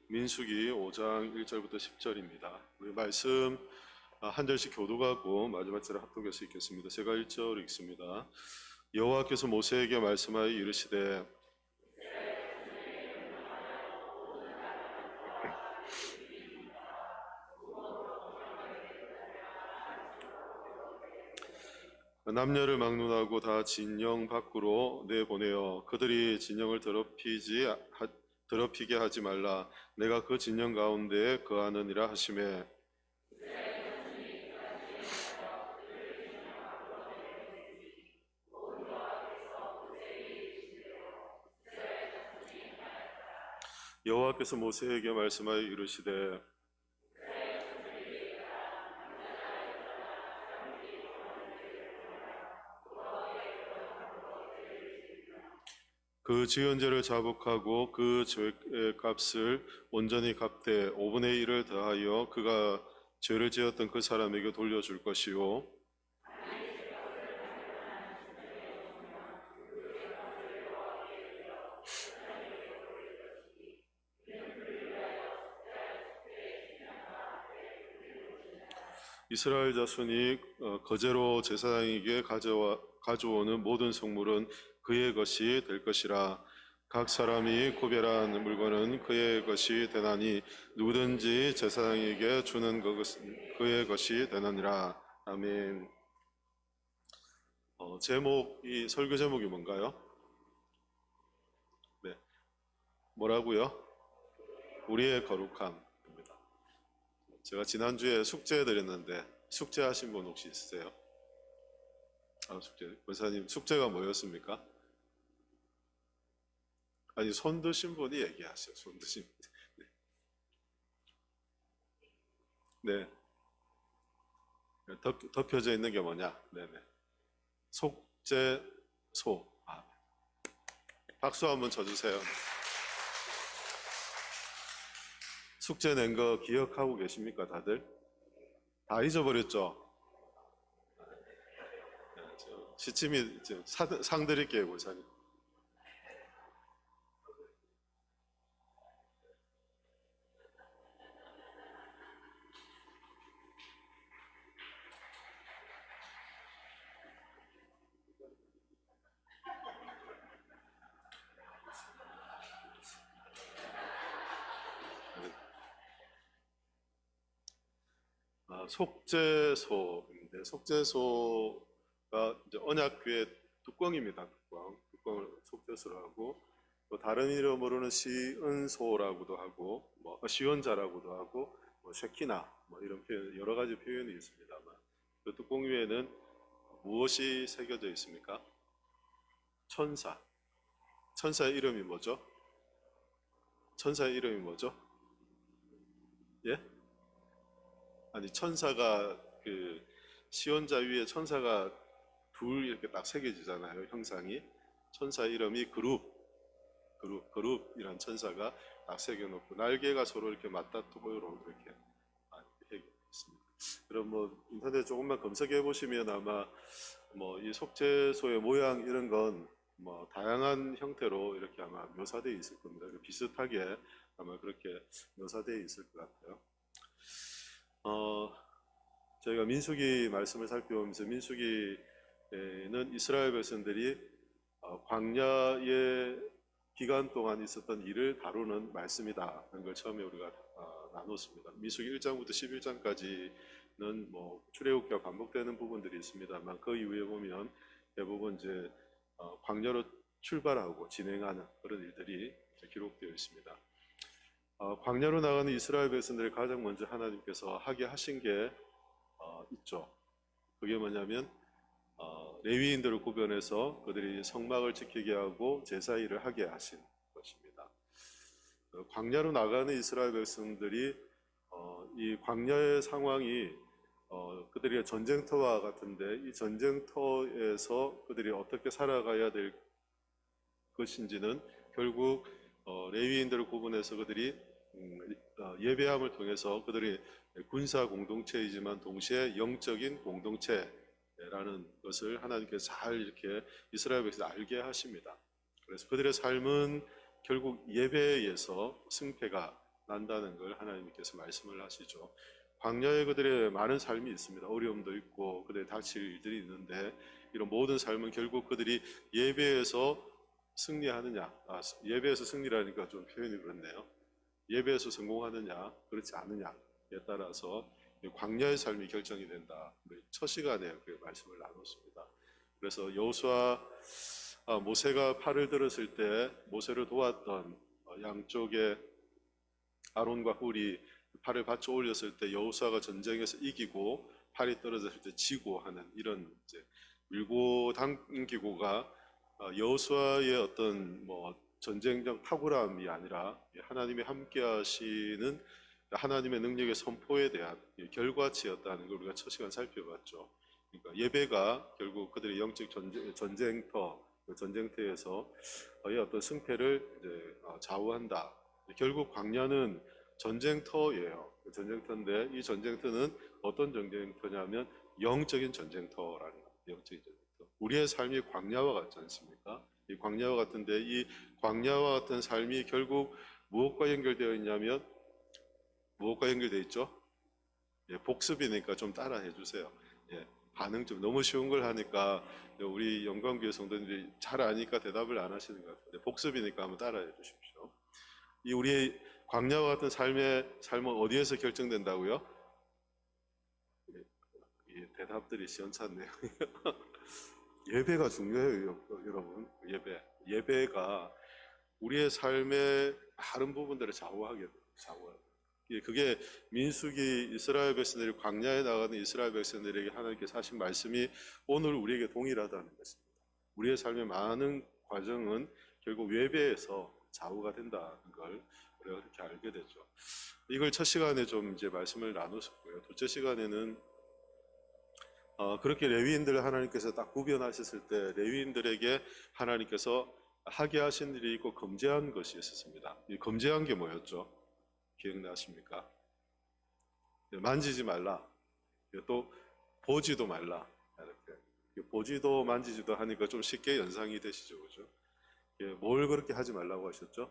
민수기 5장 1절부터 10절입니다. 우리 말씀 한 절씩 교독하고 마지막 절에 합독해서 읽겠습니다. 제가 1절 읽습니다. 여호와께서 모세에게 말씀하여 이르시되 남녀를 막론하고 다 진영 밖으로 내보내어 그들이 진영을 더럽히게 하지 말라. 내가 그 진영 가운데에 거하느니라 하시매 여호와께서 모세에게 말씀하여 이르시되 그 지연제를 자복하고 그 죄의 값을 온전히 갚되 5분의 1을 더하여 그가 죄를 지었던 그 사람에게 돌려줄 것이요 이스라엘 자손이 거제로 제사장에게 가져오는 모든 성물은 그의 것이 될 것이라. 각 사람이 구별한 물건은 그의 것이 되나니 누구든지 제사장에게 주는 것은 그의 것이 되느니라. 아멘. 이 설교 제목이 뭔가요? 네, 뭐라고요? 우리의 거룩함입니다. 제가 지난주에 숙제 드렸는데 숙제하신 분 혹시 있으세요? 숙제. 권사님 숙제가 뭐였습니까? 아니, 손 드신 분이 얘기하세요. 손 드신 분. 네. 덮여져 있는 게 뭐냐? 네네. 속죄소. 박수 한번 쳐주세요. 숙제 낸 거 기억하고 계십니까, 다들? 다 잊어버렸죠? 시침이 상 드릴게요, 권사님. 속죄소인데 속죄소가 이제 언약궤의 뚜껑입니다. 뚜껑을 속죄소로 하고 또 다른 이름으로는 시은소라고도 하고 시원자라고도 하고 쉐키나 이런 표현 여러 가지 표현이 있습니다만 그 뚜껑 위에는 무엇이 새겨져 있습니까? 천사. 천사의 이름이 뭐죠? 천사의 이름이 뭐죠? 예? 아니, 천사가 그 시온자 위에 천사가 둘 이렇게 딱 새겨지잖아요. 형상이. 천사 이름이 그룹이란 천사가 딱 새겨놓고 날개가 서로 이렇게 맞닿고 이렇게 있습니다. 그럼 인터넷 조금만 검색해 보시면 아마 이 속죄소의 모양 이런 건 다양한 형태로 이렇게 아마 묘사되어 있을 겁니다. 비슷하게 아마 그렇게 묘사되어 있을 것 같아요. 저희가 민수기 말씀을 살펴보면서 민수기는 이스라엘 백성들이 광야의 기간 동안 있었던 일을 다루는 말씀이다 하는 걸 처음에 우리가 나눴습니다. 민수기 1장부터 11장까지는 출애굽기가 반복되는 부분들이 있습니다만 그 이후에 보면 대부분 이제 광야로 출발하고 진행하는 그런 일들이 기록되어 있습니다. 광야로 나가는 이스라엘 백성들을 가장 먼저 하나님께서 하게 하신 게 있죠. 그게 뭐냐면 레위인들을 구별해서 그들이 성막을 지키게 하고 제사 일을 하게 하신 것입니다. 광야로 나가는 이스라엘 백성들이 이 광야의 상황이 그들의 전쟁터와 같은데 이 전쟁터에서 그들이 어떻게 살아가야 될 것인지는 결국 레위인들을 구분해서 그들이 예배함을 통해서 그들이 군사 공동체이지만 동시에 영적인 공동체라는 것을 하나님께서 잘 이렇게 이스라엘 백성을 알게 하십니다. 그래서 그들의 삶은 결국 예배에서 승패가 난다는 걸 하나님께서 말씀을 하시죠. 광야에 그들의 많은 삶이 있습니다. 어려움도 있고 그들의 닥칠 일들이 있는데 이런 모든 삶은 결국 그들이 예배에서 승리하느냐, 예배에서 승리라니까 좀 표현이 그렇네요. 예배에서 성공하느냐, 그렇지 않느냐에 따라서 광야의 삶이 결정이 된다. 첫 시간에 그 말씀을 나눴습니다. 그래서 여호수아 모세가 팔을 들었을 때 모세를 도왔던 양쪽에 아론과 훌이 팔을 받쳐 올렸을 때 여호수아가 전쟁에서 이기고 팔이 떨어졌을 때 지고 하는 이런 이제 밀고 당기고가 여호수아의 어떤 뭐 전쟁적 탁월함이 아니라 하나님이 함께하시는 하나님의 능력의 선포에 대한 결과치였다는 걸 우리가 첫 시간 살펴봤죠. 그러니까 예배가 결국 그들의 영적 전쟁터에서 어떤 승패를 이제 좌우한다. 결국 광야는 전쟁터예요. 전쟁터인데 이 전쟁터는 어떤 전쟁터냐면 영적인 전쟁터라는 거예요. 영적인 전쟁터. 우리의 삶이 광야와 같지 않습니까? 이 광야와 같은데 이 광야와 같은 삶이 결국 무엇과 연결되어 있냐면 무엇과 연결되어 있죠? 예, 복습이니까 좀 따라해 주세요. 예, 반응 좀 너무 쉬운 걸 하니까 우리 영광교회 성도님들이 잘 아니까 대답을 안 하시는 것 같은데 복습이니까 한번 따라해 주십시오. 이 우리의 광야와 같은 삶은 어디에서 결정된다고요? 예, 대답들이 시원찮네요. 예배가 중요해요, 여러분. 예배가 우리의 삶의 다른 부분들을 좌우하게 돼요. 그게 민수기 이스라엘 백성들이 광야에 나가는 이스라엘 백성들에게 하나님께서 하신 말씀이 오늘 우리에게 동일하다는 것입니다. 우리의 삶의 많은 과정은 결국 예배에서 좌우가 된다는 걸 우리가 그렇게 알게 되죠. 이걸 첫 시간에 좀 이제 말씀을 나눴었고요. 둘째 시간에는 그렇게 레위인들을 하나님께서 딱 구별하셨을 때 레위인들에게 하나님께서 하게 하신 일이 있고 금지한 것이 있었습니다. 이 금지한 게 뭐였죠? 기억나십니까? 만지지 말라. 또 보지도 말라. 이렇게 보지도 만지지도 하니까 좀 쉽게 연상이 되시죠, 그죠? 뭘 그렇게 하지 말라고 하셨죠?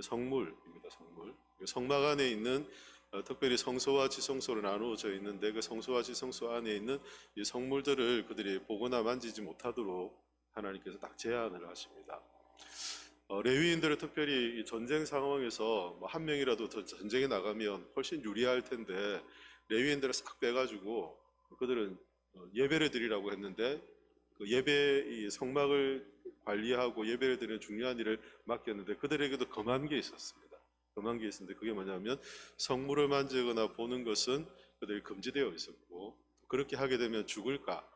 성물입니다, 성물. 성막 안에 있는 특별히 성소와 지성소로 나누어져 있는데 그 성소와 지성소 안에 있는 이 성물들을 그들이 보거나 만지지 못하도록 하나님께서 딱 제한을 하십니다. 레위인들은 특별히 이 전쟁 상황에서 뭐 한 명이라도 더 전쟁에 나가면 훨씬 유리할 텐데 레위인들을 싹 빼가지고 그들은 예배를 드리라고 했는데 그 예배 이 성막을 관리하고 예배를 드리는 중요한 일을 맡겼는데 그들에게도 금한 게 있었습니다. 금한 게 있었는데 그게 뭐냐면 성물을 만지거나 보는 것은 그들이 금지되어 있었고 그렇게 하게 되면 죽을까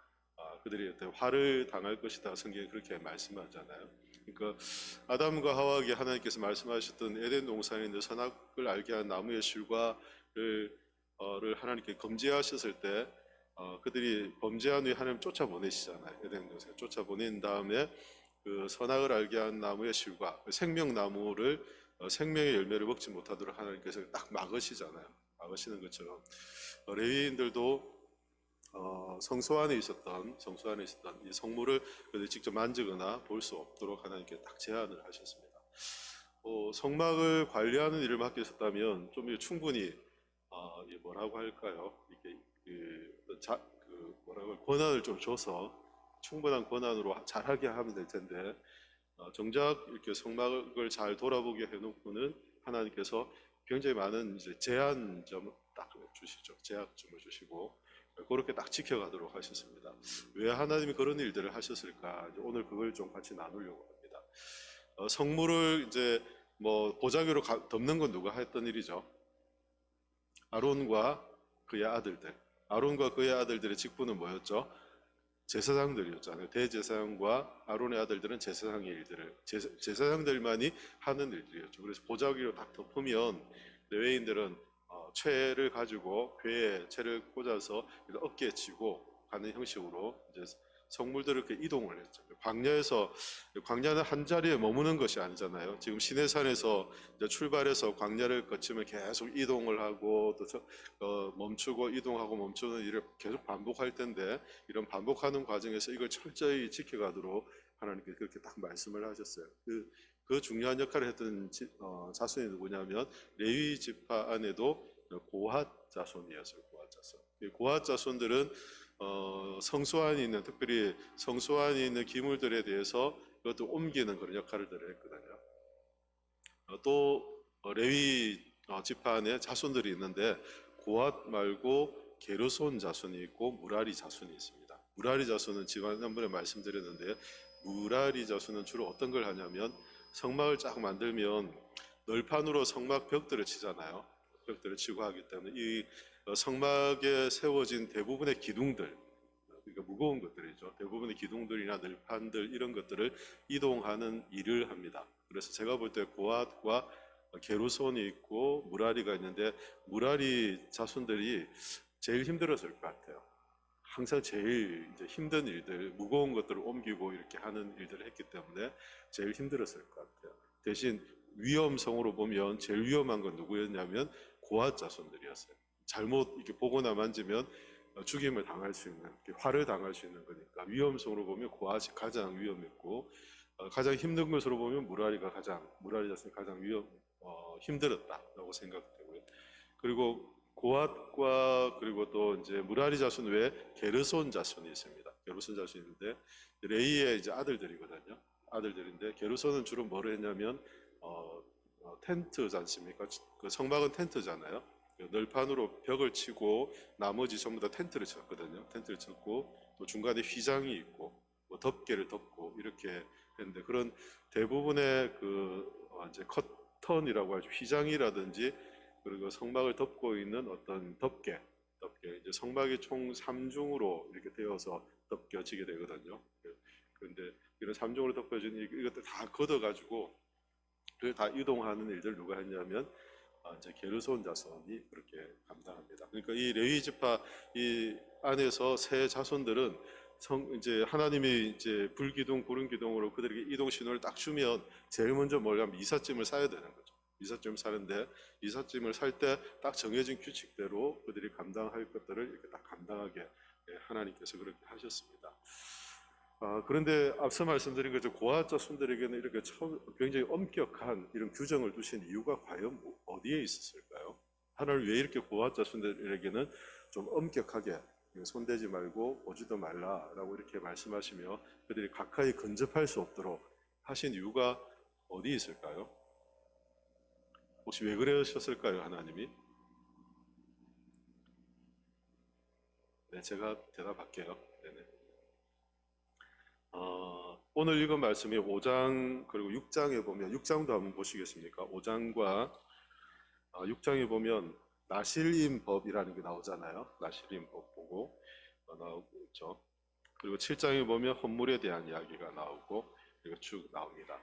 그들이 화를 당할 것이다 성경이 그렇게 말씀하잖아요. 그러니까 아담과 하와에게 하나님께서 말씀하셨던 에덴 동산에 있는 선악을 알게 한 나무의 실과를 하나님께 금지하셨을 때 그들이 범죄한 후에 하나님 쫓아보내시잖아요. 에덴 동산에 쫓아보낸 다음에 그 선악을 알게 한 나무의 실과 생명나무를 생명의 열매를 먹지 못하도록 하나님께서 딱 막으시잖아요. 막으시는 것처럼 레위인들도 성소 안에 있었던 이 성물을 그들이 직접 만지거나 볼 수 없도록 하나님께 딱 제한을 하셨습니다. 성막을 관리하는 일을 맡겼었다면 좀 충분히 뭐라고 할까요? 이게 권한을 좀 줘서 충분한 권한으로 잘하게 하면 될 텐데 정작 이렇게 성막을 잘 돌아보게 해놓고는 하나님께서 굉장히 많은 이제 제한점을 딱 주시죠. 제약점을 주시고 그렇게 딱 지켜가도록 하셨습니다. 왜 하나님이 그런 일들을 하셨을까? 오늘 그걸 좀 같이 나누려고 합니다. 성물을 이제 뭐 보자기로 덮는 건 누가 했던 일이죠? 아론과 그의 아들들. 아론과 그의 아들들의 직분은 뭐였죠? 제사장들이었잖아요. 대제사장과 아론의 아들들은 제사장의 일들을 제사장들만이 하는 일들이었죠. 그래서 보자기로 딱 덮으면 레위인들은 채를 가지고 배에 채를 꽂아서 어깨에 치고 가는 형식으로 이제 성물들을 이렇게 이동을 했죠. 광야는 한 자리에 머무는 것이 아니잖아요. 지금 시내산에서 이제 출발해서 광야를 거치면 계속 이동을 하고 또 멈추고 이동하고 멈추는 일을 계속 반복할 텐데 이런 반복하는 과정에서 이걸 철저히 지켜가도록 하나님께 그렇게 딱 말씀을 하셨어요. 그 중요한 역할을 했던 자손이 누구냐면 레위 지파 안에도 고핫 자손이었어요. 고핫 자손. 이 고핫 자손들은 성소 안에 있는, 특별히 성소 안에 있는 기물들에 대해서 그것도 옮기는 그런 역할을 했거든요. 또 레위 지파 안에 자손들이 있는데 고핫 말고 게르손 자손이 있고 무라리 자손이 있습니다. 무라리 자손은 지난번에 말씀드렸는데, 무라리 자손은 주로 어떤 걸 하냐면 성막을 쫙 만들면 널판으로 성막 벽들을 치잖아요. 벽들을 치고 하기 때문에 이 성막에 세워진 대부분의 기둥들, 그러니까 무거운 것들이죠. 대부분의 기둥들이나 널판들 이런 것들을 이동하는 일을 합니다. 그래서 제가 볼 때 고핫과 게르손이 있고 무라리가 있는데, 무라리 자손들이 제일 힘들었을 것 같아요. 항상 제일 이제 힘든 일들, 무거운 것들을 옮기고 이렇게 하는 일들을 했기 때문에 제일 힘들었을 것 같아요. 대신 위험성으로 보면 제일 위험한 건 누구였냐면 고핫 자손들이었어요. 잘못 이렇게 보거나 만지면 죽임을 당할 수 있는, 화를 당할 수 있는 거니까 위험성으로 보면 고핫이 가장 위험했고, 가장 힘든 것으로 보면 무라리 자손이 가장 힘들었다라고 생각되고요. 그리고 고핫과 그리고 또 이제 무라리 자손 외에 게르손 자손이 있습니다. 게르손 자손인데 레이의 이제 아들들이거든요. 아들들인데 게르손은 주로 뭐를 했냐면 텐트지 않습니까? 그 성막은 텐트잖아요. 널판으로 벽을 치고 나머지 전부 다 텐트를 쳤거든요. 텐트를 쳤고 또 중간에 휘장이 있고 뭐 덮개를 덮고 이렇게 했는데, 그런 대부분의 이제 커턴이라고 하죠. 휘장이라든지 그리고 성막을 덮고 있는 어떤 덮개 이제 성막이 총 3중으로 이렇게 되어서 덮여지게 되거든요. 그런데 이런 3중으로 덮여진 이것들 다 걷어가지고 그걸 다 이동하는 일들 누가 했냐면 이제 게르손 자손이 그렇게 감당합니다. 그러니까 이 레위 지파 이 안에서 세 자손들은 이제 하나님이 이제 불기둥, 구름기둥으로 그들에게 이동 신호를 딱 주면 제일 먼저 뭐냐면 이삿짐을 싸야 되는 거죠. 이삿짐을 사는데 이삿짐을 살 때 딱 정해진 규칙대로 그들이 감당할 것들을 이렇게 딱 감당하게 하나님께서 그렇게 하셨습니다. 그런데 앞서 말씀드린 것처럼 고핫 자손들에게는 이렇게 굉장히 엄격한 이런 규정을 두신 이유가 과연 어디에 있었을까요? 하나님 왜 이렇게 고핫 자손들에게는 좀 엄격하게 손대지 말고 오지도 말라라고 이렇게 말씀하시며 그들이 가까이 근접할 수 없도록 하신 이유가 어디 있을까요? 혹시 왜 그러셨을까요, 하나님이? 네, 제가 대답할게요. 네네. 오늘 읽은 말씀이 5장 그리고 6장에 보면, 6장도 한번 보시겠습니까? 5장과 6장에 보면 나실임 법이라는 게 나오잖아요. 나실임 법 보고 나오고 있죠. 그리고 7장에 보면 헌물에 대한 이야기가 나오고 그리고 쭉 나옵니다.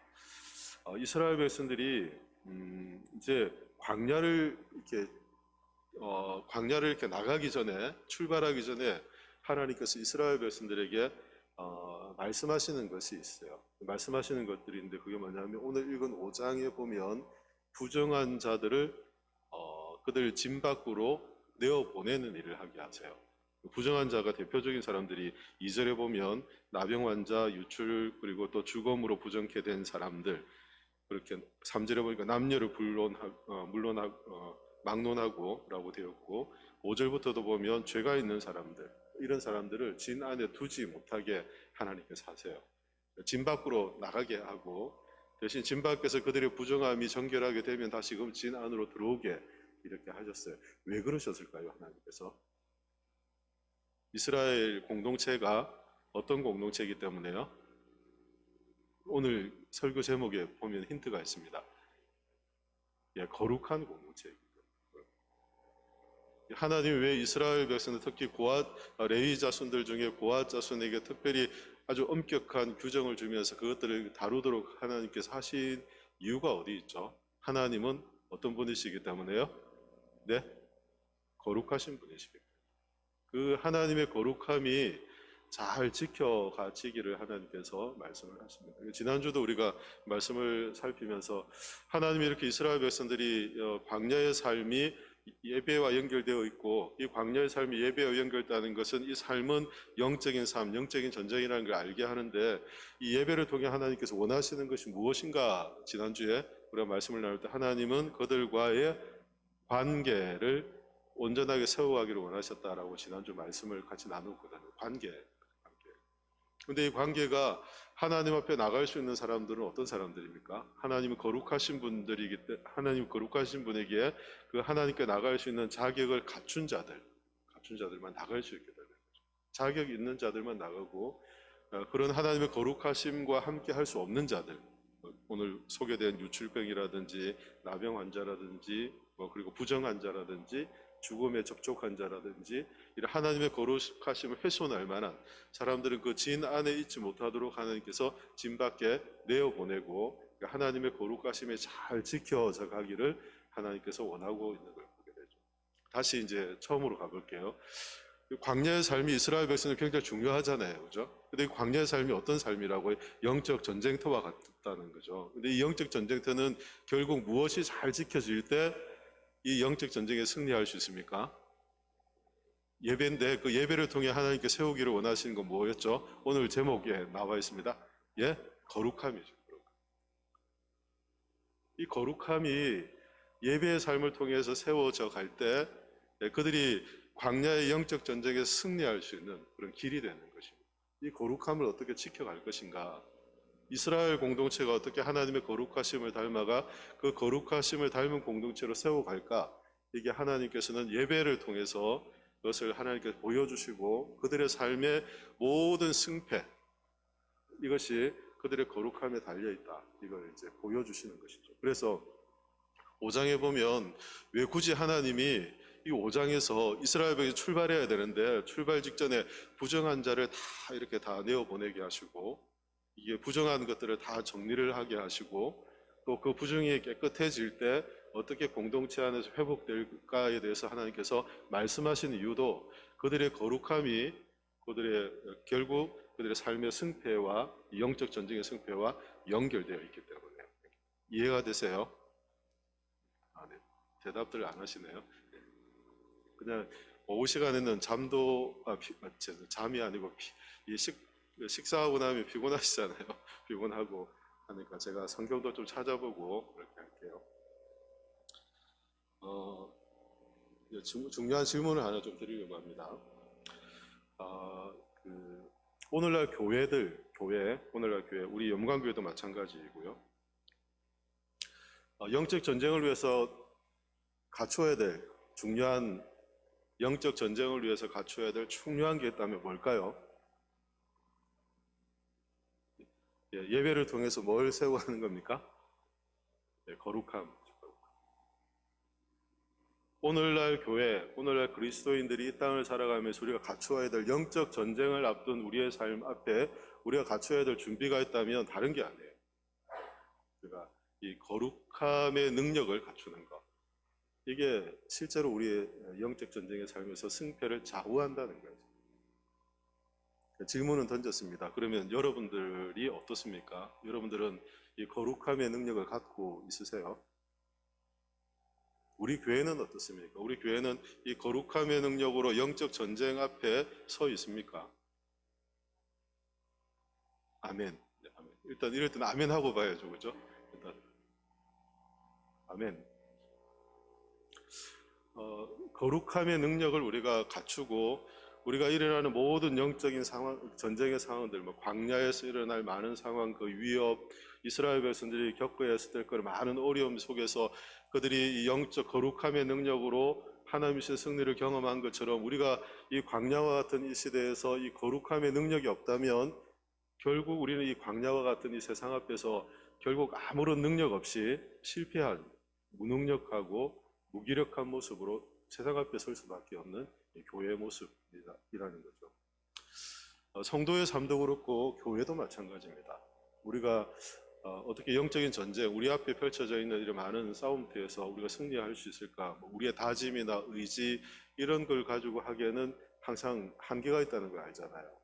이스라엘 백성들이 이제 광야를 이렇게 나가기 전에, 출발하기 전에 하나님께서 이스라엘 백성들에게 말씀하시는 것이 있어요. 말씀하시는 것들인데 그게 뭐냐면 오늘 읽은 5장에 보면 부정한 자들을 그들 진 밖으로 내어 보내는 일을 하게 하세요. 부정한 자가 대표적인 사람들이 2절에 보면 나병 환자, 유출, 그리고 또 주검으로 부정케 된 사람들, 그렇게 3절에 보니까 남녀를 막론하고 라고 되었고, 5절부터도 보면 죄가 있는 사람들, 이런 사람들을 진 안에 두지 못하게 하나님께서 하세요. 진 밖으로 나가게 하고, 대신 진 밖에서 그들의 부정함이 정결하게 되면 다시금 진 안으로 들어오게 이렇게 하셨어요. 왜 그러셨을까요, 하나님께서? 이스라엘 공동체가 어떤 공동체이기 때문에요? 오늘 설교 제목에 보면 힌트가 있습니다. 거룩한 공동체이기 때문에. 하나님이 왜 이스라엘 백성들, 특히 고핫 레위 자손들 중에 고핫 자손에게 특별히 아주 엄격한 규정을 주면서 그것들을 다루도록 하나님께서 하신 이유가 어디 있죠? 하나님은 어떤 분이시기 때문에요? 네? 거룩하신 분이시기 때문에. 그 하나님의 거룩함이 잘 지켜가지기를 하나님께서 말씀을 하십니다. 지난주도 우리가 말씀을 살피면서 하나님이 이렇게 이스라엘 백성들이 광야의 삶이 예배와 연결되어 있고, 이 광야의 삶이 예배와 연결되는 것은 이 삶은 영적인 삶, 영적인 전쟁이라는 걸 알게 하는데, 이 예배를 통해 하나님께서 원하시는 것이 무엇인가? 지난주에 우리가 말씀을 나눌 때 하나님은 그들과의 관계를 온전하게 세워가기를 원하셨다라고 지난주 말씀을 같이 나누거든요. 관계. 근데 이 관계가 하나님 앞에 나갈 수 있는 사람들은 어떤 사람들입니까? 하나님은 거룩하신 분들이기 때문에, 하나님 거룩하신 분에게 그 하나님께 나갈 수 있는 자격을 갖춘 자들만 나갈 수 있게 되는 거죠. 자격 있는 자들만 나가고, 그런 하나님의 거룩하심과 함께 할 수 없는 자들, 오늘 소개된 유출병이라든지 나병 환자라든지 그리고 부정 환자라든지 죽음에 접촉한 자라든지 이런 하나님의 거룩하심을 훼손할 만한 사람들은 그 진 안에 있지 못하도록 하나님께서 진 밖에 내어보내고 하나님의 거룩하심에 잘 지켜져 가기를 하나님께서 원하고 있는 걸 보게 되죠. 다시 이제 처음으로 가볼게요. 광야의 삶이 이스라엘 백성은 굉장히 중요하잖아요, 그죠? 근데 이 광야의 삶이 어떤 삶이라고요? 영적 전쟁터와 같다는 거죠. 근데 이 영적 전쟁터는 결국 무엇이 잘 지켜질 때 이 영적 전쟁에 승리할 수 있습니까? 예배인데 그 예배를 통해 하나님께 세우기를 원하시는 건 뭐였죠? 오늘 제목에 나와 있습니다. 예? 거룩함이죠. 이 거룩함이 예배의 삶을 통해서 세워져 갈 때 그들이 광야의 영적 전쟁에 승리할 수 있는 그런 길이 되는 것입니다. 이 거룩함을 어떻게 지켜갈 것인가? 이스라엘 공동체가 어떻게 하나님의 거룩하심을 닮아가 그 거룩하심을 닮은 공동체로 세워갈까? 이게 하나님께서는 예배를 통해서 그것을 하나님께서 보여주시고 그들의 삶의 모든 승패, 이것이 그들의 거룩함에 달려있다. 이걸 이제 보여주시는 것이죠. 그래서 5장에 보면 왜 굳이 하나님이 이 5장에서 이스라엘 백성이 출발해야 되는데 출발 직전에 부정한 자를 다 이렇게 다 내어보내게 하시고 이게 부정한 것들을 다 정리를 하게 하시고 또 그 부정이 깨끗해질 때 어떻게 공동체 안에서 회복될까에 대해서 하나님께서 말씀하신 이유도 그들의 거룩함이 결국 그들의 삶의 승패와 영적 전쟁의 승패와 연결되어 있기 때문에. 이해가 되세요? 네. 대답들 안 하시네요. 그냥 오후 시간에는 잠이 아니고 식사하고 나면 피곤하시잖아요. 피곤하고 하니까 제가 성경도 좀 찾아보고 그렇게 할게요. 중요한 질문을 하나 좀 드리려고 합니다. 오늘날 교회, 우리 영광교회도 마찬가지이고요. 영적 전쟁을 위해서 갖춰야 될 중요한 영적 전쟁을 위해서 갖춰야 될 중요한 게 있다면 뭘까요? 예배를 통해서 뭘 세워가는 겁니까? 거룩함. 오늘날 교회, 오늘날 그리스도인들이 이 땅을 살아가면서 우리가 갖추어야 될 영적 전쟁을 앞둔 우리의 삶 앞에 우리가 갖춰야 될 준비가 있다면 다른 게 아니에요. 우리가 이 거룩함의 능력을 갖추는 것. 이게 실제로 우리의 영적 전쟁의 삶에서 승패를 좌우한다는 거죠. 질문은 던졌습니다. 그러면 여러분들이 어떻습니까? 여러분들은 이 거룩함의 능력을 갖고 있으세요? 우리 교회는 어떻습니까? 우리 교회는 이 거룩함의 능력으로 영적 전쟁 앞에 서 있습니까? 아멘. 네, 아멘. 일단 이럴 때는 아멘 하고 봐야죠, 그죠? 일단 아멘. 거룩함의 능력을 우리가 갖추고 우리가 일어나는 모든 영적인 상황, 전쟁의 상황들, 광야에서 일어날 많은 상황, 그 위협, 이스라엘 백성들이 겪어야 했을 그 많은 어려움 속에서 그들이 이 영적 거룩함의 능력으로 하나님의 승리를 경험한 것처럼 우리가 이 광야와 같은 이 시대에서 이 거룩함의 능력이 없다면 결국 우리는 이 광야와 같은 이 세상 앞에서 결국 아무런 능력 없이 실패한, 무능력하고 무기력한 모습으로 세상 앞에 설 수밖에 없는 교회의 모습이라는 거죠. 성도의 삶도 그렇고 교회도 마찬가지입니다. 우리가 어떻게 영적인 전쟁, 우리 앞에 펼쳐져 있는 이런 많은 싸움터에서 우리가 승리할 수 있을까? 우리의 다짐이나 의지 이런 걸 가지고 하기에는 항상 한계가 있다는 걸 알잖아요.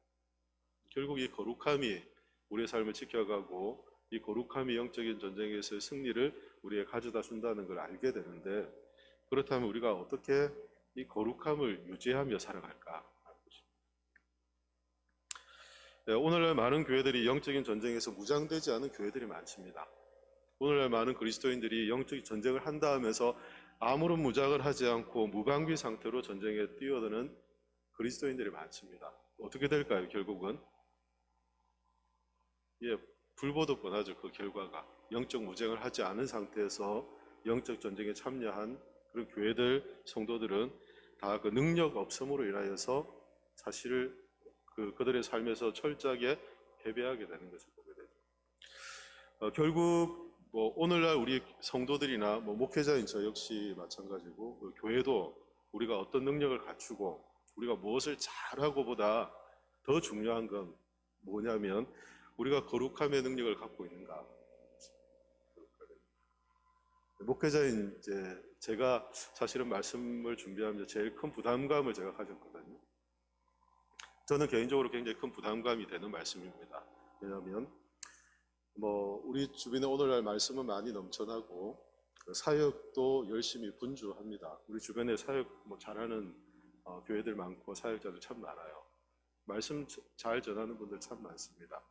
결국 이 거룩함이 우리의 삶을 지켜가고 이 거룩함이 영적인 전쟁에서의 승리를 우리에게 가져다 준다는 걸 알게 되는데 그렇다면 우리가 어떻게 이 거룩함을 유지하며 살아갈까? 네, 오늘날 많은 교회들이 영적인 전쟁에서 무장되지 않은 교회들이 많습니다. 오늘날 많은 그리스도인들이 영적 전쟁을 한다 하면서 아무런 무장을 하지 않고 무방비 상태로 전쟁에 뛰어드는 그리스도인들이 많습니다. 어떻게 될까요? 결국은 불보듯 뻔하죠. 그 결과가 영적 무장을 하지 않은 상태에서 영적 전쟁에 참여한 그런 교회들, 성도들은 다 그 능력 없음으로 인하여서 사실을 그들의 삶에서 철저하게 패배하게 되는 것을 보게 되죠. 결국 오늘날 우리 성도들이나 목회자인 저 역시 마찬가지고 교회도 우리가 어떤 능력을 갖추고 우리가 무엇을 잘하고보다 더 중요한 건 뭐냐면 우리가 거룩함의 능력을 갖고 있는가. 목회자인 이제 제가 사실은 말씀을 준비하면서 제일 큰 부담감을 제가 가졌거든요. 저는 개인적으로 굉장히 큰 부담감이 되는 말씀입니다. 왜냐하면 우리 주변에 오늘날 말씀은 많이 넘쳐나고 사역도 열심히 분주합니다. 우리 주변에 사역 잘하는 교회들 많고 사역자들 참 많아요. 말씀 잘 전하는 분들 참 많습니다.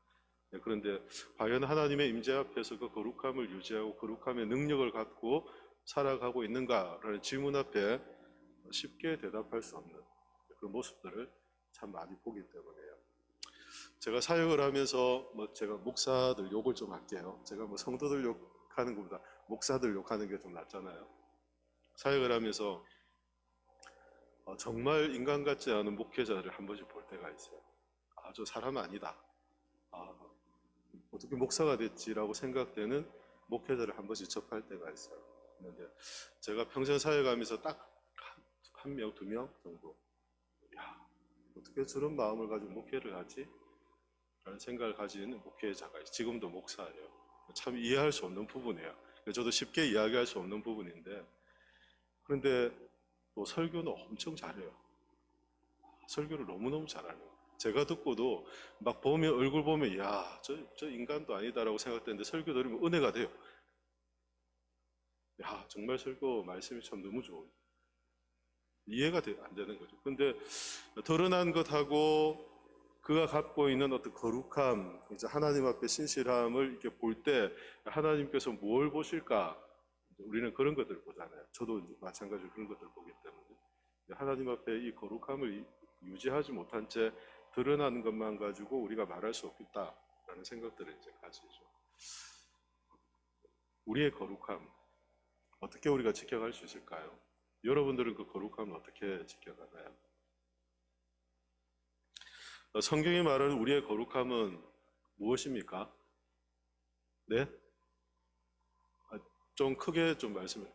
그런데 과연 하나님의 임재 앞에서 그 거룩함을 유지하고 거룩함의 능력을 갖고 살아가고 있는가라는 질문 앞에 쉽게 대답할 수 없는 그 모습들을 참 많이 보기 때문에요. 제가 사역을 하면서 제가 목사들 욕을 좀 할게요. 제가 성도들 욕하는 것보다 목사들 욕하는 게 좀 낫잖아요. 사역을 하면서 정말 인간 같지 않은 목회자를 한 번씩 볼 때가 있어요. 아, 저 사람 아니다. 어떻게 목사가 됐지라고 생각되는 목회자를 한 번씩 접할 때가 있어요. 그런데 제가 평생 사역하면서 딱 한 명, 두 명 정도, 어떻게 저런 마음을 가지고 목회를 하지? 라는 생각을 가진 목회자가 지금도 목사예요. 참 이해할 수 없는 부분이에요. 저도 쉽게 이야기할 수 없는 부분인데, 그런데 또 설교는 엄청 잘해요. 설교를 너무너무 잘하는 거예요. 제가 듣고도 막 보면 얼굴 보면 저 인간도 아니다라고 생각되는데 설교 들으면 은혜가 돼요. 정말 설교 말씀이 참 너무 좋아요. 이해가 안 되는 거죠. 근데 드러난 것하고 그가 갖고 있는 어떤 거룩함, 이제 하나님 앞에 신실함을 이렇게 볼 때 하나님께서 뭘 보실까? 우리는 그런 것들을 보잖아요. 저도 마찬가지로 그런 것들을 보기 때문에 하나님 앞에 이 거룩함을 유지하지 못한 채 드러나는 것만 가지고 우리가 말할 수 없겠다라는 생각들을 이제 가지죠. 우리의 거룩함 어떻게 우리가 지켜갈 수 있을까요? 여러분들은 그 거룩함을 어떻게 지켜가나요? 성경이 말하는 우리의 거룩함은 무엇입니까? 네? 좀 크게 좀 말씀해.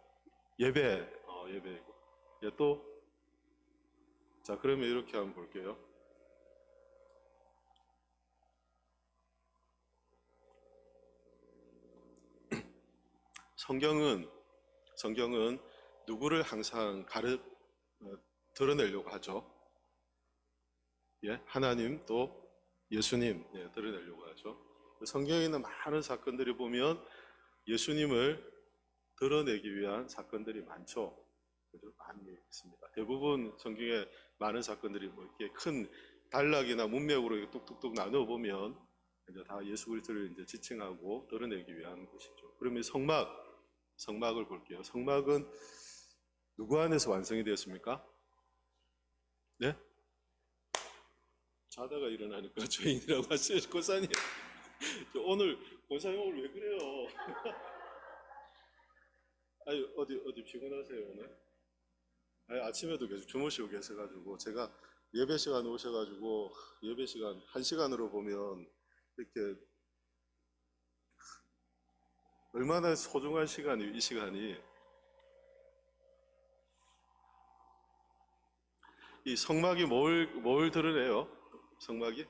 예배. 예배이고. 또? 자, 그러면 이렇게 한번 볼게요. 성경은 누구를 항상 드러내려고 하죠? 하나님 또 예수님 드러내려고 하죠. 성경에 있는 많은 사건들이 보면 예수님을 드러내기 위한 사건들이 많죠. 많이 있습니다. 대부분 성경에 많은 사건들이 이렇게 큰 단락이나 문맥으로 이렇게 뚝뚝뚝 나누어 보면 이제 다 예수 그리스도를 이제 지칭하고 드러내기 위한 것이죠. 그러면 성막을 볼게요. 성막은 누구 안에서 완성이 되었습니까? 네? 자다가 일어나니까 죄인이라고 하시죠. 권사님. 권사님 오늘 왜 그래요? 아니, 어디 피곤하세요, 오늘? 아니, 아침에도 계속 주무시고 계셔가지고, 제가 예배 시간 오셔가지고, 예배 시간, 1시간으로 보면, 이렇게, 얼마나 소중한 시간이, 이 시간이. 이 성막이 뭘 드러내요? 성막이?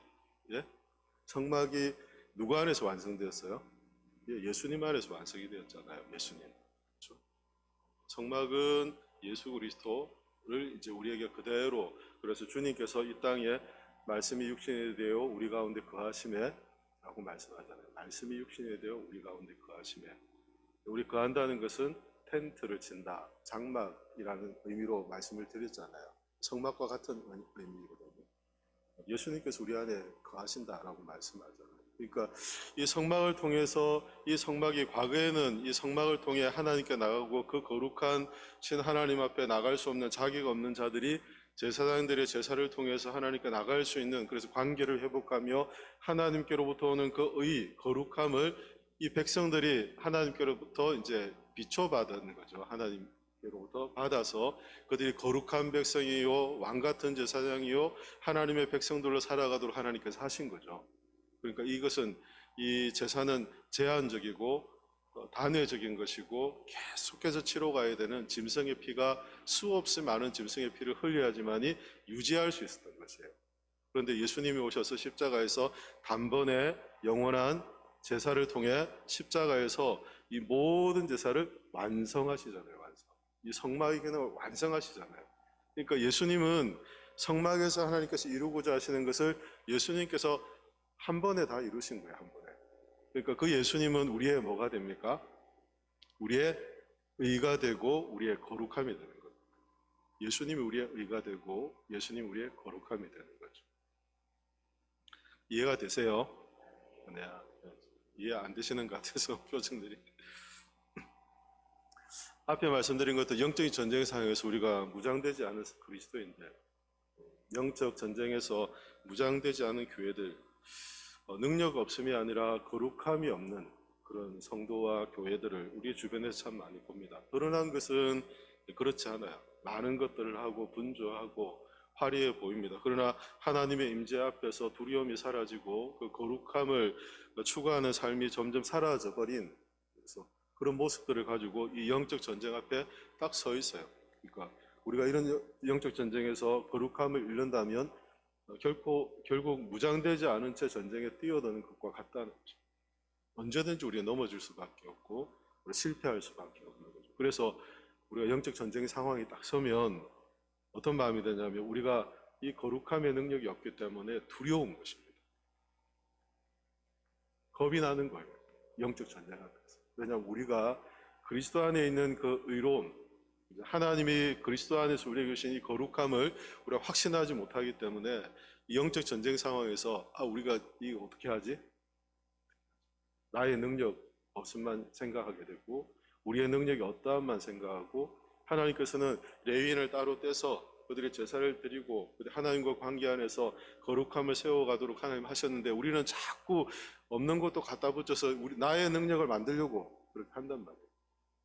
예? 성막이 누구 안에서 완성되었어요? 예수님 안에서 완성이 되었잖아요. 예수님. 그렇죠? 성막은 예수 그리스도를 이제 우리에게 그대로, 그래서 주님께서 이 땅에 말씀이 육신이 되어 우리 가운데 거하심에 라고 말씀하잖아요. 말씀이 육신이 되어 우리 가운데 거하심에. 우리 거한다는 것은 텐트를 친다, 장막이라는 의미로 말씀을 드렸잖아요. 성막과 같은 의미거든요. 예수님께서 우리 안에 거하신다라고 말씀하잖아요. 그러니까 이 성막을 통해서, 이 성막이 과거에는 이 성막을 통해 하나님께 나가고 그 거룩한 신 하나님 앞에 나갈 수 없는 자격 없는 자들이 제사장들의 제사를 통해서 하나님께 나갈 수 있는, 그래서 관계를 회복하며 하나님께로부터 오는 그 거룩함을 이 백성들이 하나님께로부터 이제 비춰받은 거죠. 하나님께로부터 받아서 그들이 거룩한 백성이요, 왕 같은 제사장이요, 하나님의 백성들로 살아가도록 하나님께서 하신 거죠. 그러니까 이것은, 이 제사는 제한적이고 단회적인 것이고 계속해서 치러가야 되는 짐승의 피가, 수없이 많은 짐승의 피를 흘려야지만이 유지할 수 있었던 것이에요. 그런데 예수님이 오셔서 십자가에서 단번에 영원한 제사를 통해 십자가에서 이 모든 제사를 완성하시잖아요. 이 성막의 기능을 완성하시잖아요. 그러니까 예수님은 성막에서 하나님께서 이루고자 하시는 것을 예수님께서 한 번에 다 이루신 거예요. 한 번에. 그러니까 그 예수님은 우리의 뭐가 됩니까? 우리의 의가 되고 우리의 거룩함이 되는 거예요. 예수님이 우리의 의가 되고 예수님이 우리의 거룩함이 되는 거죠. 이해가 되세요? 네. 이해 안 되시는 것 같아서 표정들이. 앞에 말씀드린 것도 영적인 전쟁 상황에서 우리가 무장되지 않은 그리스도인들, 영적 전쟁에서 무장되지 않은 교회들, 능력 없음이 아니라 거룩함이 없는 그런 성도와 교회들을 우리 주변에서 참 많이 봅니다. 드러난 것은 그렇지 않아요. 많은 것들을 하고 분주하고 화려해 보입니다. 그러나 하나님의 임재 앞에서 두려움이 사라지고 그 거룩함을 추구하는 삶이 점점 사라져 버린, 그래서 그런 모습들을 가지고 이 영적 전쟁 앞에 딱 서 있어요. 그러니까 우리가 이런 영적 전쟁에서 거룩함을 잃는다면 결국 무장되지 않은 채 전쟁에 뛰어드는 것과 같다는 거죠. 언제든지 우리가 넘어질 수밖에 없고 실패할 수밖에 없는 거죠. 그래서 우리가 영적 전쟁 상황이 딱 서면 어떤 마음이 되냐면, 우리가 이 거룩함의 능력이 없기 때문에 두려운 것입니다. 겁이 나는 거예요. 영적 전쟁 앞에서. 왜냐하면 우리가 그리스도 안에 있는 그 의로움, 하나님이 그리스도 안에서 우리에게 주신 이 거룩함을 우리가 확신하지 못하기 때문에 이 영적 전쟁 상황에서 우리가 이거 어떻게 하지? 나의 능력 없음만 생각하게 되고 우리의 능력이 어떠함만 생각하고, 하나님께서는 레위인을 따로 떼서 그들의 제사를 드리고 하나님과 관계 안에서 거룩함을 세워가도록 하나님 하셨는데, 우리는 자꾸 없는 것도 갖다 붙여서 나의 능력을 만들려고 그렇게 한단 말이에요.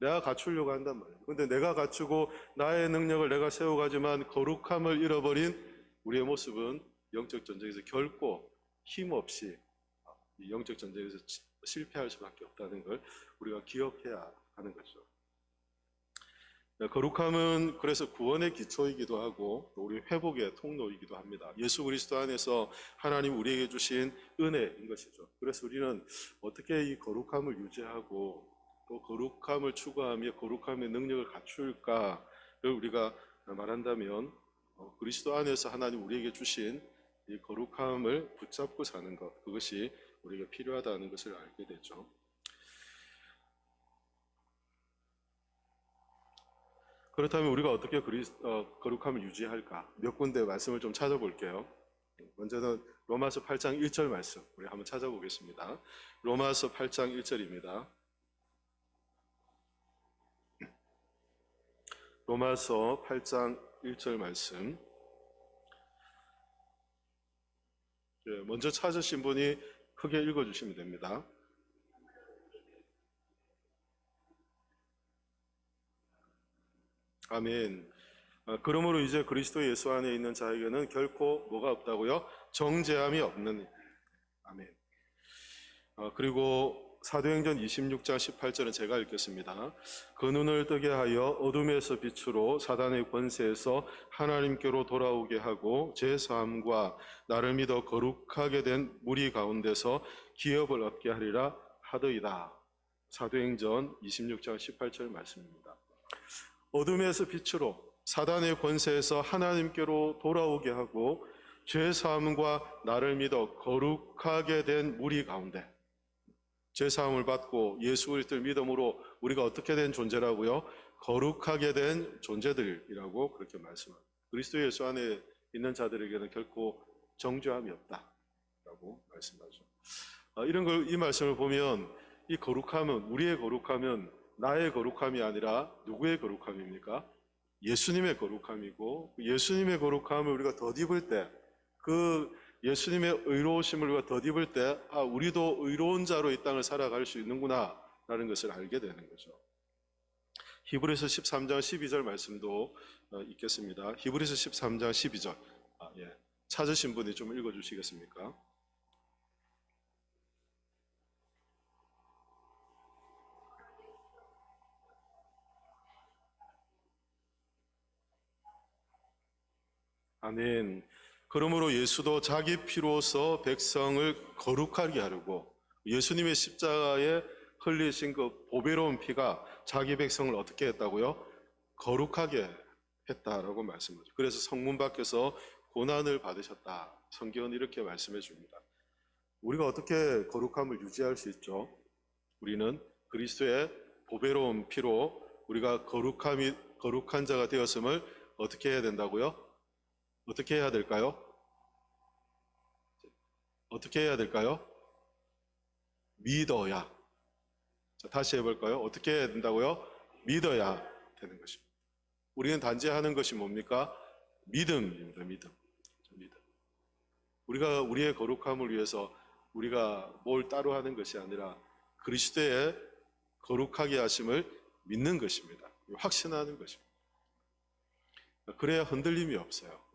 내가 갖추려고 한단 말이에요. 그런데 내가 갖추고 나의 능력을 내가 세워가지만 거룩함을 잃어버린 우리의 모습은 영적 전쟁에서 결코 힘없이 이 영적 전쟁에서 실패할 수밖에 없다는 걸 우리가 기억해야 하는 거죠. 거룩함은 그래서 구원의 기초이기도 하고 또 우리 회복의 통로이기도 합니다. 예수 그리스도 안에서 하나님 우리에게 주신 은혜인 것이죠. 그래서 우리는 어떻게 이 거룩함을 유지하고 또 거룩함을 추구하며 거룩함의 능력을 갖출까를 우리가 말한다면, 그리스도 안에서 하나님 우리에게 주신 이 거룩함을 붙잡고 사는 것, 그것이 우리에게 필요하다는 것을 알게 되죠. 그렇다면 우리가 어떻게 거룩함을 유지할까? 몇 군데 말씀을 좀 찾아볼게요. 먼저는 로마서 8장 1절 말씀 우리 한번 찾아보겠습니다. 로마서 8장 1절입니다. 로마서 8장 1절 말씀. 먼저 찾으신 분이 크게 읽어주시면 됩니다. 아멘. 그러므로 이제 그리스도 예수 안에 있는 자에게는 결코 뭐가 없다고요? 정죄함이 없는. 아멘. 그리고 사도행전 26장 18절은 제가 읽겠습니다. 그 눈을 뜨게 하여 어둠에서 빛으로 사단의 권세에서 하나님께로 돌아오게 하고 제 사함과 나를 믿어 거룩하게 된 무리 가운데서 기업을 얻게 하리라 하더이다. 사도행전 26장 18절 말씀입니다. 어둠에서 빛으로 사단의 권세에서 하나님께로 돌아오게 하고 죄 사함과 나를 믿어 거룩하게 된 무리 가운데, 죄사함을 받고 예수 그리스도를 믿음으로 우리가 어떻게 된 존재라고요? 거룩하게 된 존재들이라고 그렇게 말씀합니다. 그리스도 예수 안에 있는 자들에게는 결코 정죄함이 없다라고 말씀하죠. 이런 걸, 이 말씀을 보면 이 거룩함은, 우리의 거룩함은 나의 거룩함이 아니라 누구의 거룩함입니까? 예수님의 거룩함이고, 예수님의 거룩함을 우리가 덧입을 때, 그 예수님의 의로우심을 우리가 덧입을 때, 우리도 의로운 자로 이 땅을 살아갈 수 있는구나 라는 것을 알게 되는 거죠. 히브리서 13장 12절 말씀도 있겠습니다. 히브리서 13장 12절 찾으신 분이 좀 읽어주시겠습니까? 아멘. 그러므로 예수도 자기 피로서 백성을 거룩하게 하려고 예수님의 십자가에 흘리신 그 보배로운 피가 자기 백성을 어떻게 했다고요? 거룩하게 했다라고 말씀하죠. 그래서 성문 밖에서 고난을 받으셨다. 성경은 이렇게 말씀해 줍니다. 우리가 어떻게 거룩함을 유지할 수 있죠? 우리는 그리스도의 보배로운 피로 우리가 거룩한 자가 되었음을 어떻게 해야 된다고요? 어떻게 해야 될까요? 어떻게 해야 될까요? 믿어야. 자, 다시 해볼까요? 어떻게 해야 된다고요? 믿어야 되는 것입니다. 우리는 단지 하는 것이 뭡니까? 믿음입니다. 믿음. 우리가 우리의 거룩함을 위해서 우리가 뭘 따로 하는 것이 아니라 그리스도의 거룩하게 하심을 믿는 것입니다. 확신하는 것입니다. 그래야 흔들림이 없어요.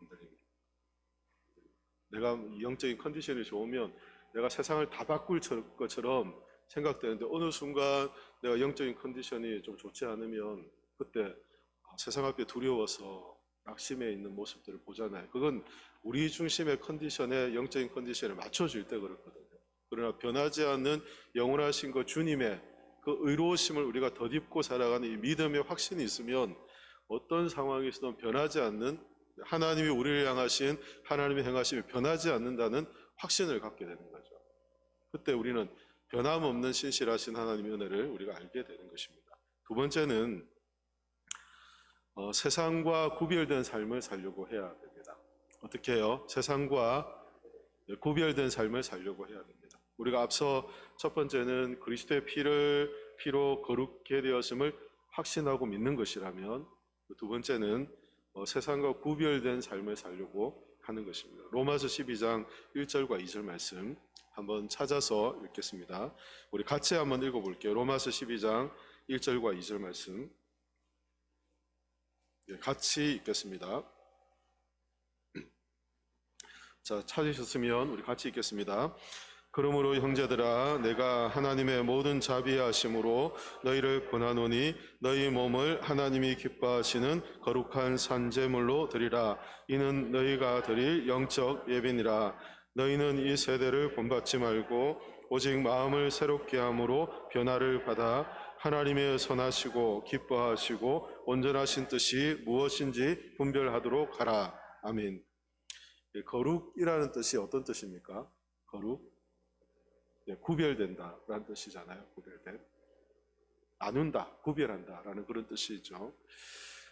내가 영적인 컨디션이 좋으면 내가 세상을 다 바꿀 것처럼 생각되는데 어느 순간 내가 영적인 컨디션이 좀 좋지 않으면 그때 세상 앞에 두려워서 낙심해 있는 모습들을 보잖아요. 그건 우리 중심의 컨디션에 영적인 컨디션에 맞춰질 때 그렇거든요. 그러나 변하지 않는 영원하신 그 주님의 그 의로우심을 우리가 덧입고 살아가는 이 믿음의 확신이 있으면 어떤 상황에서도 변하지 않는 하나님이 우리를 향하신 하나님의 행하심이 변하지 않는다는 확신을 갖게 되는 거죠. 그때 우리는 변함없는 신실하신 하나님의 은혜를 우리가 알게 되는 것입니다. 두 번째는 세상과 구별된 삶을 살려고 해야 됩니다. 어떻게 해요? 세상과 구별된 삶을 살려고 해야 됩니다. 우리가 앞서 첫 번째는 그리스도의 피로 거룩게 되었음을 확신하고 믿는 것이라면 두 번째는 세상과 구별된 삶을 살려고 하는 것입니다. 로마서 12장 1절과 2절 말씀 한번 찾아서 읽겠습니다. 우리 같이 한번 읽어볼게요. 로마서 12장 1절과 2절 말씀 같이 읽겠습니다. 자, 찾으셨으면 우리 같이 읽겠습니다. 그러므로 형제들아 내가 하나님의 모든 자비하심으로 너희를 권하노니 너희 몸을 하나님이 기뻐하시는 거룩한 산제물로 드리라. 이는 너희가 드릴 영적 예배니라. 너희는 이 세대를 본받지 말고 오직 마음을 새롭게 함으로 변화를 받아 하나님의 선하시고 기뻐하시고 온전하신 뜻이 무엇인지 분별하도록 하라. 아멘. 거룩이라는 뜻이 어떤 뜻입니까? 거룩? 구별된다라는 뜻이잖아요. 구별된. 나눈다, 구별한다라는 그런 뜻이죠.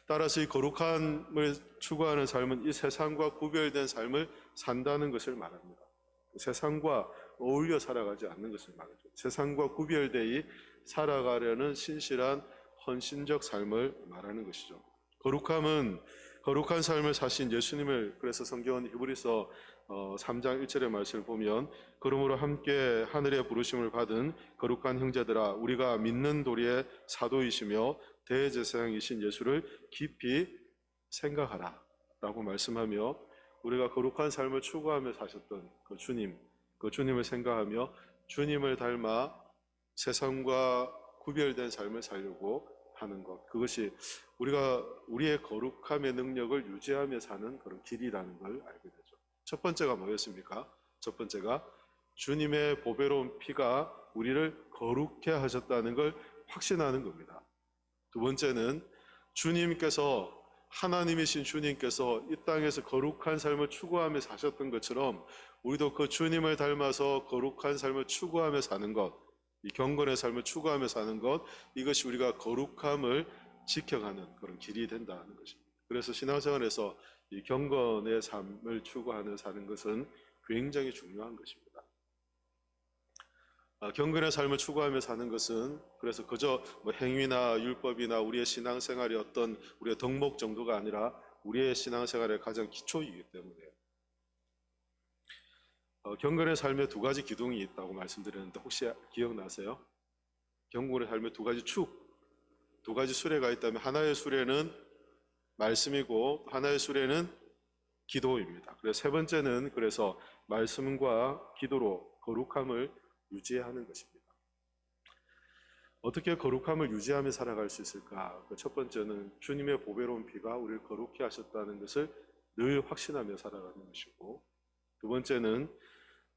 따라서 이 거룩함을 추구하는 삶은 이 세상과 구별된 삶을 산다는 것을 말합니다. 세상과 어울려 살아가지 않는 것을 말하죠. 세상과 구별되이 살아가려는 신실한 헌신적 삶을 말하는 것이죠. 거룩함은 거룩한 삶을 사신 예수님을, 그래서 성경은 히브리서 3장 1절의 말씀을 보면 그러므로 함께 하늘의 부르심을 받은 거룩한 형제들아 우리가 믿는 도리의 사도이시며 대제사장이신 예수를 깊이 생각하라 라고 말씀하며 우리가 거룩한 삶을 추구하며 사셨던 그 주님을 생각하며 주님을 닮아 세상과 구별된 삶을 살려고 하는 것, 그것이 우리가 우리의 거룩함의 능력을 유지하며 사는 그런 길이라는 걸 알게 되죠. 첫 번째가 뭐였습니까? 첫 번째가 주님의 보배로운 피가 우리를 거룩해 하셨다는 걸 확신하는 겁니다. 두 번째는 주님께서, 하나님이신 주님께서 이 땅에서 거룩한 삶을 추구하며 사셨던 것처럼 우리도 그 주님을 닮아서 거룩한 삶을 추구하며 사는 것, 이 경건의 삶을 추구하며 사는 것, 이것이 우리가 거룩함을 지켜가는 그런 길이 된다는 것입니다. 그래서 신앙생활에서 이 경건의 삶을 추구하는 사는 것은 굉장히 중요한 것입니다. 경건의 삶을 추구하며 사는 것은 그래서 그저 뭐 행위나 율법이나 우리의 신앙생활의 어떤 우리의 덕목 정도가 아니라 우리의 신앙생활의 가장 기초이기 때문에 경건의 삶에 두 가지 기둥이 있다고 말씀드렸는데 혹시 기억나세요? 경건의 삶에 두 가지 축, 두 가지 수레가 있다면 하나의 수레는 말씀이고 하나의 수레는 기도입니다. 그래서 세 번째는 그래서 말씀과 기도로 거룩함을 유지하는 것입니다. 어떻게 거룩함을 유지하며 살아갈 수 있을까? 첫 번째는 주님의 보배로운 피가 우리를 거룩히 하셨다는 것을 늘 확신하며 살아가는 것이고, 두 번째는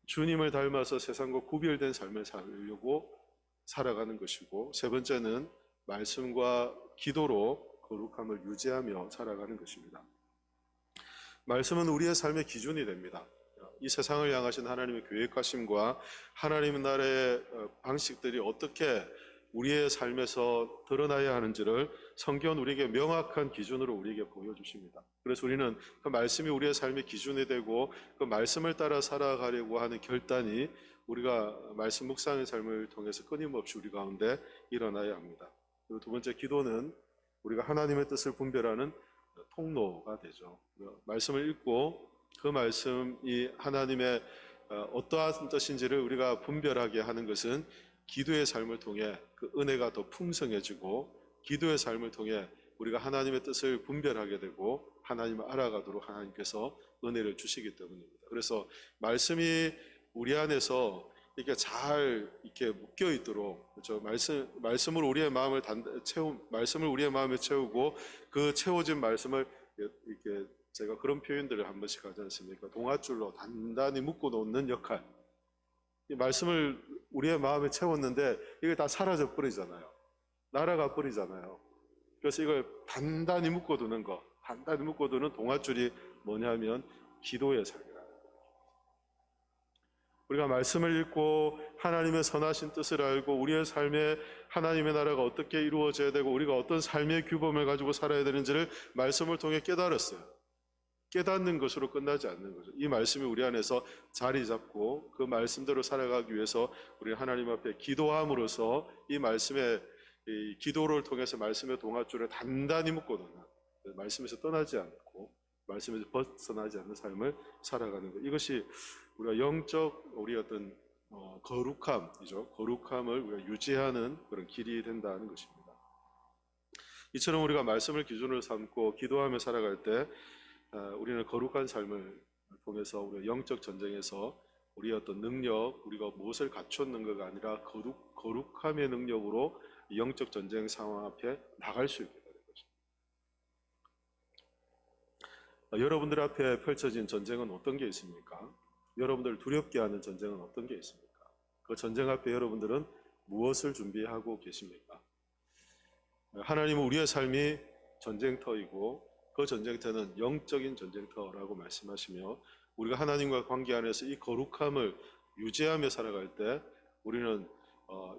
주님을 닮아서 세상과 구별된 삶을 살려고 살아가는 것이고, 세 번째는 말씀과 기도로 거룩함을 유지하며 살아가는 것입니다. 말씀은 우리의 삶의 기준이 됩니다. 이 세상을 향하신 하나님의 계획하심과 하나님 나라의 방식들이 어떻게 우리의 삶에서 드러나야 하는지를 성경은 우리에게 명확한 기준으로 우리에게 보여주십니다. 그래서 우리는 그 말씀이 우리의 삶의 기준이 되고 그 말씀을 따라 살아가려고 하는 결단이 우리가 말씀 묵상의 삶을 통해서 끊임없이 우리 가운데 일어나야 합니다. 그리고 두 번째, 기도는 우리가 하나님의 뜻을 분별하는 통로가 되죠. 말씀을 읽고 그 말씀이 하나님의 어떠한 뜻인지를 우리가 분별하게 하는 것은 기도의 삶을 통해 그 은혜가 더 풍성해지고, 기도의 삶을 통해 우리가 하나님의 뜻을 분별하게 되고 하나님을 알아가도록 하나님께서 은혜를 주시기 때문입니다. 그래서 말씀이 우리 안에서 이렇게 잘 이렇게 묶여 있도록, 그렇죠? 말씀을 우리의 마음을 말씀을 우리의 마음에 채우고 그 채워진 말씀을 이렇게 제가 그런 표현들을 한 번씩 하지 않습니까? 동아줄로 단단히 묶어 놓는 역할. 이 말씀을 우리의 마음에 채웠는데 이게 다 사라져 버리잖아요. 날아가 버리잖아요. 그래서 이걸 단단히 묶어두는 거, 단단히 묶어두는 동아줄이 뭐냐면 기도의 삶이라는 거예요. 우리가 말씀을 읽고 하나님의 선하신 뜻을 알고 우리의 삶에 하나님의 나라가 어떻게 이루어져야 되고 우리가 어떤 삶의 규범을 가지고 살아야 되는지를 말씀을 통해 깨달았어요. 깨닫는 것으로 끝나지 않는 거죠. 이 말씀이 우리 안에서 자리 잡고 그 말씀대로 살아가기 위해서 우리 하나님 앞에 기도함으로써 이 말씀의 이 기도를 통해서 말씀의 동아줄에 단단히 묶어놓는, 말씀에서 떠나지 않고 말씀에서 벗어나지 않는 삶을 살아가는 것. 이것이 우리가 영적 우리 어떤 거룩함이죠. 거룩함을 우리가 유지하는 그런 길이 된다는 것입니다. 이처럼 우리가 말씀을 기준으로 삼고 기도하며 살아갈 때 우리는 거룩한 삶을 통해서 우리가 영적 전쟁에서 우리의 어떤 능력, 우리가 무엇을 갖췄는가가 아니라 거룩함의 능력으로 영적 전쟁 상황 앞에 나갈 수 있게 되는 것입니다. 여러분들 앞에 펼쳐진 전쟁은 어떤 게 있습니까? 여러분들을 두렵게 하는 전쟁은 어떤 게 있습니까? 그 전쟁 앞에 여러분들은 무엇을 준비하고 계십니까? 하나님은 우리의 삶이 전쟁터이고 그 전쟁터는 영적인 전쟁터라고 말씀하시며, 우리가 하나님과 관계 안에서 이 거룩함을 유지하며 살아갈 때 우리는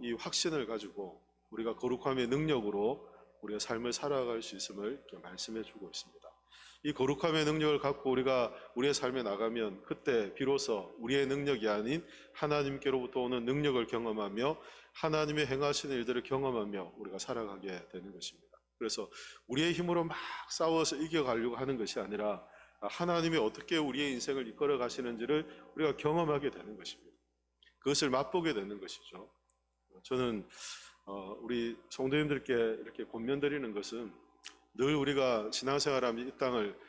이 확신을 가지고 우리가 거룩함의 능력으로 우리의 삶을 살아갈 수 있음을 이렇게 말씀해 주고 있습니다. 이 거룩함의 능력을 갖고 우리가 우리의 삶에 나가면 그때 비로소 우리의 능력이 아닌 하나님께로부터 오는 능력을 경험하며 하나님의 행하시는 일들을 경험하며 우리가 살아가게 되는 것입니다. 그래서 우리의 힘으로 막 싸워서 이겨가려고 하는 것이 아니라 하나님이 어떻게 우리의 인생을 이끌어 가시는지를 우리가 경험하게 되는 것입니다. 그것을 맛보게 되는 것이죠. 저는 우리 성도님들께 이렇게 권면드리는 것은 늘 우리가 신앙생활하면 이 땅을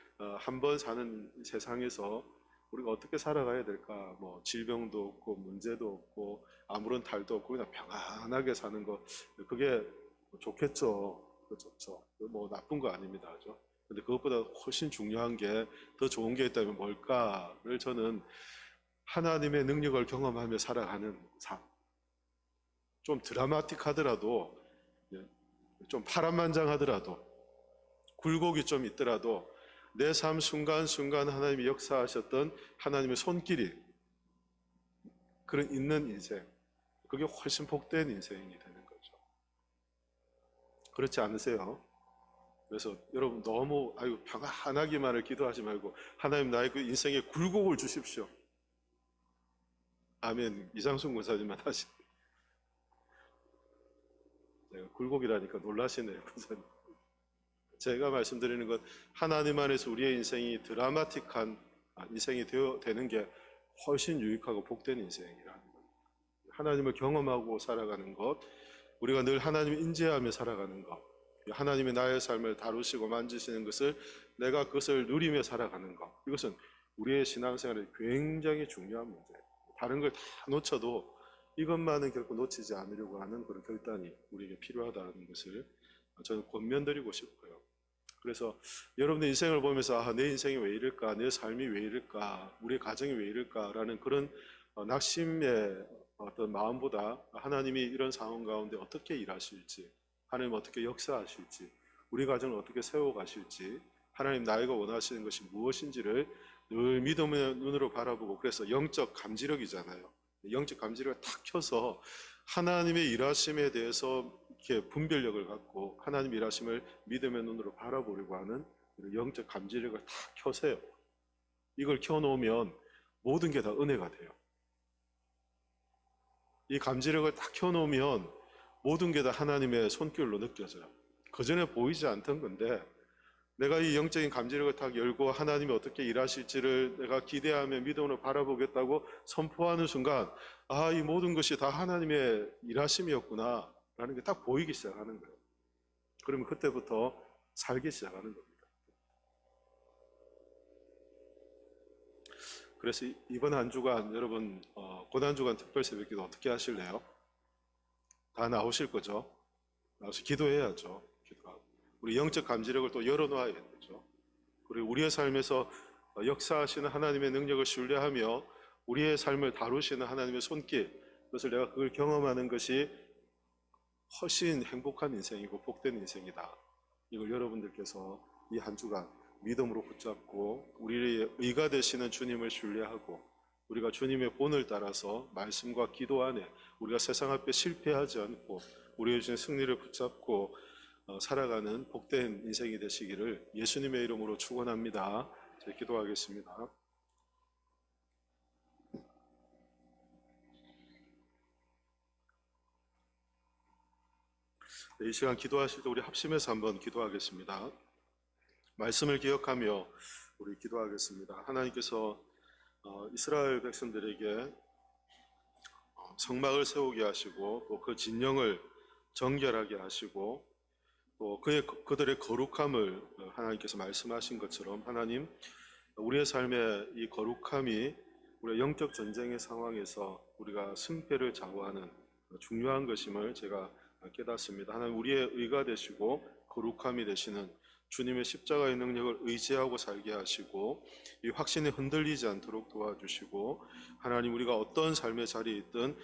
한 번 사는 세상에서 우리가 어떻게 살아가야 될까? 뭐 질병도 없고 문제도 없고 아무런 탈도 없고 그냥 평안하게 사는 거, 그게 좋겠죠. 좋죠. 뭐 나쁜 거 아닙니다. 그죠? 근데 그것보다 훨씬 중요한 게, 더 좋은 게 있다면 뭘까를 저는 하나님의 능력을 경험하며 살아가는 삶. 좀 드라마틱하더라도, 좀 파란만장하더라도, 굴곡이 좀 있더라도 내 삶 순간순간 하나님이 역사하셨던 하나님의 손길이 그런 있는 인생, 그게 훨씬 복된 인생이 되는 거죠. 그렇지 않으세요? 그래서 여러분 너무 아유 평안하기만을 기도하지 말고 하나님 나의 그 인생에 굴곡을 주십시오. 아멘. 이상순 권사님만 하시. 내가 굴곡이라니까 놀라시네요, 권사님. 제가 말씀드리는 건 하나님 안에서 우리의 인생이 드라마틱한 인생이 되는 게 훨씬 유익하고 복된 인생이라는 거예요. 하나님을 경험하고 살아가는 것, 우리가 늘 하나님을 인지하며 살아가는 것, 하나님이 나의 삶을 다루시고 만지시는 것을 내가 그것을 누리며 살아가는 것, 이것은 우리의 신앙생활에 굉장히 중요한 문제예요. 다른 걸 다 놓쳐도 이것만은 결코 놓치지 않으려고 하는 그런 결단이 우리에게 필요하다는 것을 저는 권면드리고 싶어요. 그래서 여러분의 인생을 보면서 내 인생이 왜 이럴까, 내 삶이 왜 이럴까, 우리 가정이 왜 이럴까라는 그런 낙심의 어떤 마음보다 하나님이 이런 상황 가운데 어떻게 일하실지, 하나님 어떻게 역사하실지, 우리 가정을 어떻게 세워가실지, 하나님 나이가 원하시는 것이 무엇인지를 늘 믿음의 눈으로 바라보고, 그래서 영적 감지력이잖아요. 영적 감지력을 탁 켜서 하나님의 일하심에 대해서 이렇게 분별력을 갖고 하나님 일하심을 믿음의 눈으로 바라보려고 하는 영적 감지력을 탁 켜세요. 이걸 켜놓으면 모든 게 다 은혜가 돼요. 이 감지력을 딱 켜놓으면 모든 게 다 하나님의 손길로 느껴져요. 그전에 보이지 않던 건데 내가 이 영적인 감지력을 딱 열고 하나님이 어떻게 일하실지를 내가 기대하며 믿음으로 바라보겠다고 선포하는 순간 이 모든 것이 다 하나님의 일하심이었구나 라는 게 딱 보이기 시작하는 거예요. 그러면 그때부터 살기 시작하는 겁니다. 그래서 이번 한 주간 여러분 고난주간 특별 새벽기도 어떻게 하실래요? 다 나오실 거죠? 나와서 기도해야죠. 기도하고. 우리 영적 감지력을 또 열어놓아야 되죠. 그리고 우리의 삶에서 역사하시는 하나님의 능력을 신뢰하며 우리의 삶을 다루시는 하나님의 손길, 그것을 내가 그걸 경험하는 것이 훨씬 행복한 인생이고 복된 인생이다. 이걸 여러분들께서 이 한 주간 믿음으로 붙잡고 우리의 의가 되시는 주님을 신뢰하고 우리가 주님의 본을 따라서 말씀과 기도 안에 우리가 세상 앞에 실패하지 않고 우리의 주신 승리를 붙잡고 살아가는 복된 인생이 되시기를 예수님의 이름으로 축원합니다. 제 기도하겠습니다. 이 시간 기도하실 때 우리 합심해서 한번 기도하겠습니다. 말씀을 기억하며 우리 기도하겠습니다. 하나님께서 이스라엘 백성들에게 성막을 세우게 하시고 또 그 진영을 정결하게 하시고 또 그들의 거룩함을 하나님께서 말씀하신 것처럼 하나님 우리의 삶의 이 거룩함이 우리의 영적 전쟁의 상황에서 우리가 승패를 좌우하는 중요한 것임을 제가 깨닫습니다. 하나님 우리의 의가 되시고 거룩함이 되시는 주님의 십자가의 능력을 의지하고 살게 하시고 이 확신이 흔들리지 않도록 도와주시고 하나님 우리가 어떤 삶의 자리에 있든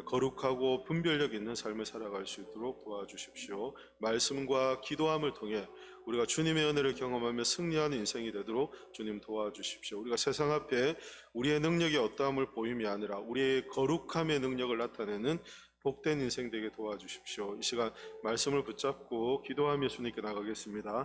거룩하고 분별력 있는 삶을 살아갈 수 있도록 도와주십시오. 말씀과 기도함을 통해 우리가 주님의 은혜를 경험하며 승리하는 인생이 되도록 주님 도와주십시오. 우리가 세상 앞에 우리의 능력이 어떠함을 보임이 아니라 우리의 거룩함의 능력을 나타내는 복된 인생 되게 도와주십시오. 이 시간 말씀을 붙잡고 기도하며 주님께 나가겠습니다.